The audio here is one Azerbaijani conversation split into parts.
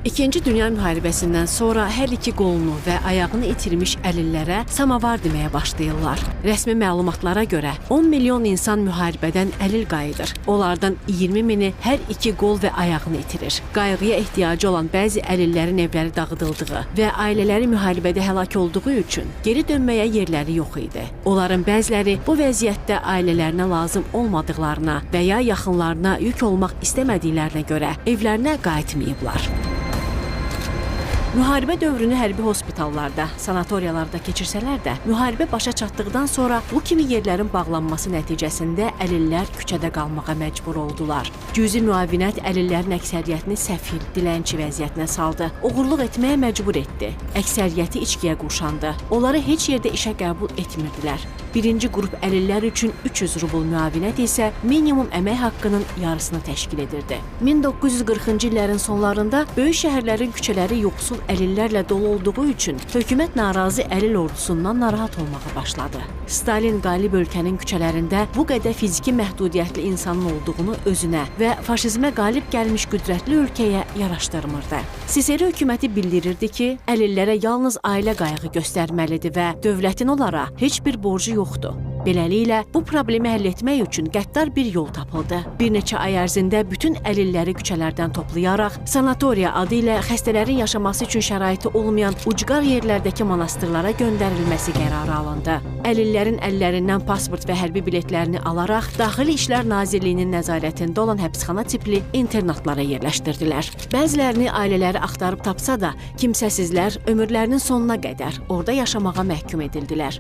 İkinci Dünya müharibəsindən sonra hər iki qolunu və ayağını itirmiş əlillərə samavar deməyə başlayırlar. Rəsmi məlumatlara görə 10 milyon insan müharibədən əlil qayıdır. Onlardan 20 mini hər iki qol və ayağını itirir. Qayğıya ehtiyacı olan bəzi əlillərin evləri dağıdıldığı və ailələri müharibədə həlak olduğu üçün geri dönməyə yerləri yox idi. Onların bəziləri bu vəziyyətdə ailələrinə lazım olmadıqlarına və ya yaxınlarına yük olmaq istəmədiklərinə görə evlərinə qayıtmayıblar. Müharibə dövrünü hərbi hospitallarda, sanatoriyalarda keçirsələr də, müharibə başa çatdıqdan sonra bu kimi yerlərin bağlanması nəticəsində əlillər küçədə qalmağa məcbur oldular. Cüzi müavinət əlillərin əksəriyyətini səfil, dilənçi vəziyyətinə saldı, oğurluq etməyə məcbur etdi. Əksəriyyəti içkiyə qurşandı. Onları heç yerdə işə qəbul etmirdilər. Birinci qrup əlillər üçün 300 rubl müavinət isə minimum əmək haqqının yarısını təşkil edirdi. 1940-cı illərin sonlarında böyük şəhərlərin küçələri yoxsul əlillərlə dolu olduğu üçün hökumət narazı əlil ordusundan narahat olmağa başladı. Stalin qalib ölkənin küçələrində bu qədər fiziki məhdudiyyətli insanın olduğunu özünə və faşizmə qalib gəlmiş qüdrətli ölkəyə yaraşdırmırdı. SSR hökuməti bildirirdi ki, əlillərə yalnız ailə qayğı göstərməlidir və dövlətin onlara heç bir borcu yoxdur. Beləliklə, bu problemi həll etmək üçün qəddar bir yol tapıldı. Bir neçə ay ərzində bütün əlilləri küçələrdən toplayaraq, sanatoriya adı ilə xəstələrin yaşaması üçün şəraiti olmayan ucqar yerlərdəki monastırlara göndərilməsi qərarı alındı. Əlillərin əllərindən pasport və hərbi biletlərini alaraq, Daxili İşlər Nazirliyinin nəzarətində olan həbsxana tipli internatlara yerləşdirdilər. Bəzilərini ailələri axtarıb tapsa da, kimsəsizlər ömürlərinin sonuna qədər orada yaşamağa məhkum edildilər.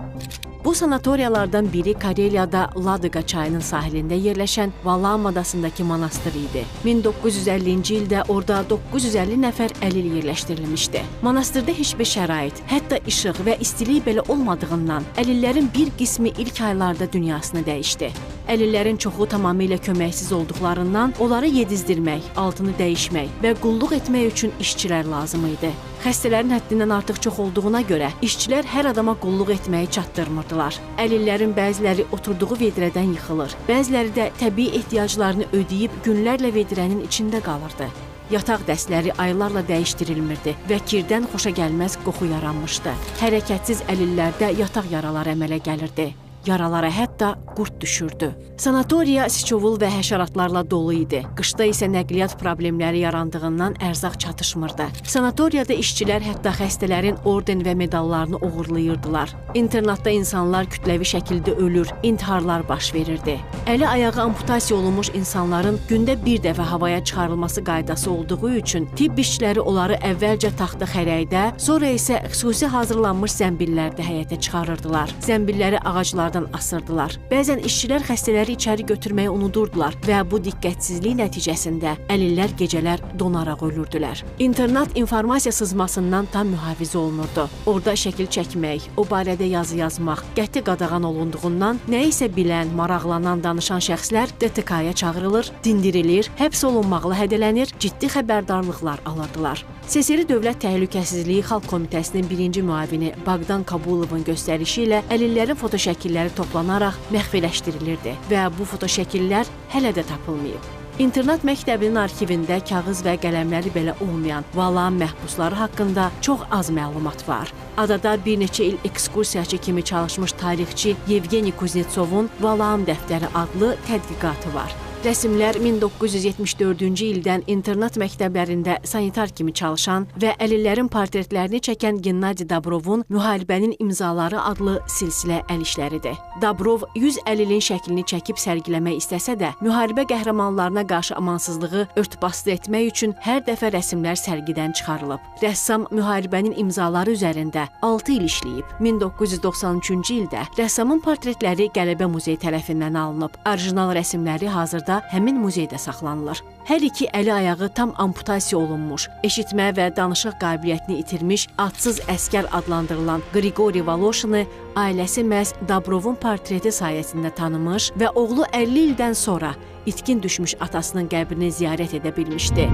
Bu sanatoriyalardan biri Kareliyada Ladoqa çayının sahilində yerləşən Valam adasındakı monastır idi. 1950-ci ildə orada 950 nəfər əlil yerləşdirilmişdi. Monastırda heç bir şərait, hətta işıq və istilik belə olmadığından əlillərin bir qismi ilk aylarda dünyasını dəyişdi. Əlillərin çoxu tamamilə köməksiz olduqlarından onları yedizdirmək, altını dəyişmək və qulluq etmək üçün işçilər lazım idi. Xəstələrin həddindən artıq çox olduğuna görə işçilər hər adama qulluq etməyi çatdırmırdılar. Əlillərin bəziləri oturduğu vedrədən yıxılır, bəziləri də təbii ehtiyaclarını ödəyib günlərlə vedrənin içində qalırdı. Yataq dəstləri aylarla dəyişdirilmirdi və kirdən xoşagəlməz qoxu yaranmışdı. Hərəkətsiz əlillərdə yataq yaraları əmələ gəlirdi. Yaralara hətta qurd düşürdü. Sanatoriya siçovul və həşəratlarla dolu idi. Qışda isə nəqliyyat problemləri yarandığından ərzaq çatışmırdı. Sanatoriyada işçilər hətta xəstələrin orden və medallarını oğurlayırdılar. İnternatda insanlar kütləvi şəkildə ölür, intiharlar baş verirdi. Əli ayağı amputasiya olunmuş insanların gündə bir dəfə havaya çıxarılması qaydası olduğu üçün tibb işçiləri onları əvvəlcə taxta xərəkdə, sonra isə xüsusi hazırlanmış zəmbillərdə həyətə çıxarırdılar. Zəmbilləri ağaclardan asırdılar. Bəzən işçilər xəstələri içəri götürməyi unudurdular və bu diqqətsizlik nəticəsində əlillər gecələr donaraq ölürdülər. İnternat informasiya sızmasından tam mühafizə olunurdu. Orada şəkil çəkmək, o barədə yazı yazmaq qəti qadağan olunduğundan nə isə bilən, maraqlanan, danışan şəxslər DTK-ya çağırılır, dindirilir, həbs olunmaqla hədələnir, ciddi xəbərdarlıqlar alırdılar. SSR Dövlət Təhlükəsizliyi Xalq Komitəsinin birinci müavini Baqdan Kabulovun göstərişi ilə əlillərin fotoşəkilləri toplanaraq məxfiləşdirilirdi və bu fotoşəkillər hələ də tapılmayıb. İnternat məktəbinin arxivində kağız və qələmləri belə olmayan Valam məhbusları haqqında çox az məlumat var. Adada bir neçə il ekskursiyaçı kimi çalışmış tarixçi Yevgeni Kuznetsovun Valam dəftəri adlı tədqiqatı var. Rəsmlər 1974-cü ildən internat məktəblərində sanitar kimi çalışan və əlillərin portretlərini çəkən Gennadi Dabrovun Müharibənin imzaları adlı silsilə əl işləridir. Dabrov 100 əlilin şəklini çəkib sərgiləmək istəsə də, müharibə qəhrəmanlarına qarşı amansızlığı ört-bastı etmək üçün hər dəfə rəsmlər sərgidən çıxarılıb. Rəssam müharibənin imzaları üzərində 6 il işləyib. 1993-cü ildə rəssamın portretləri Qələbə Muzeyi tərəfindən alınıb. Orijinal rəsmləri hazırda həmin muzeydə saxlanılır. Hər iki əli ayağı tam amputasiya olunmuş, eşitmə və danışıq qabiliyyətini itirmiş adsız əskər adlandırılan Qriqori Valoşini ailəsi məhz Dabrovun portreti sayəsində tanımış və oğlu 50 ildən sonra itkin düşmüş atasının qəbrini ziyarət edə bilmişdi.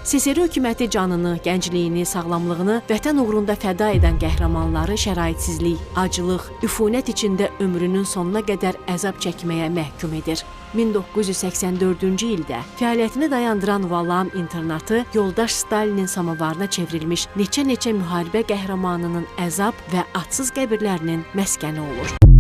SSR hökuməti canını, gəncliyini, sağlamlığını vətən uğrunda fəda edən qəhrəmanları şəraitsizlik, acılıq, üfunət içində ömrünün sonuna qədər əzab çəkməyə məhkum edir. 1984-cü ildə fəaliyyətini dayandıran Valam internatı yoldaş Stalinin samovarına çevrilmiş neçə-neçə müharibə qəhrəmanının əzab və adsız qəbirlərinin məskəni olur.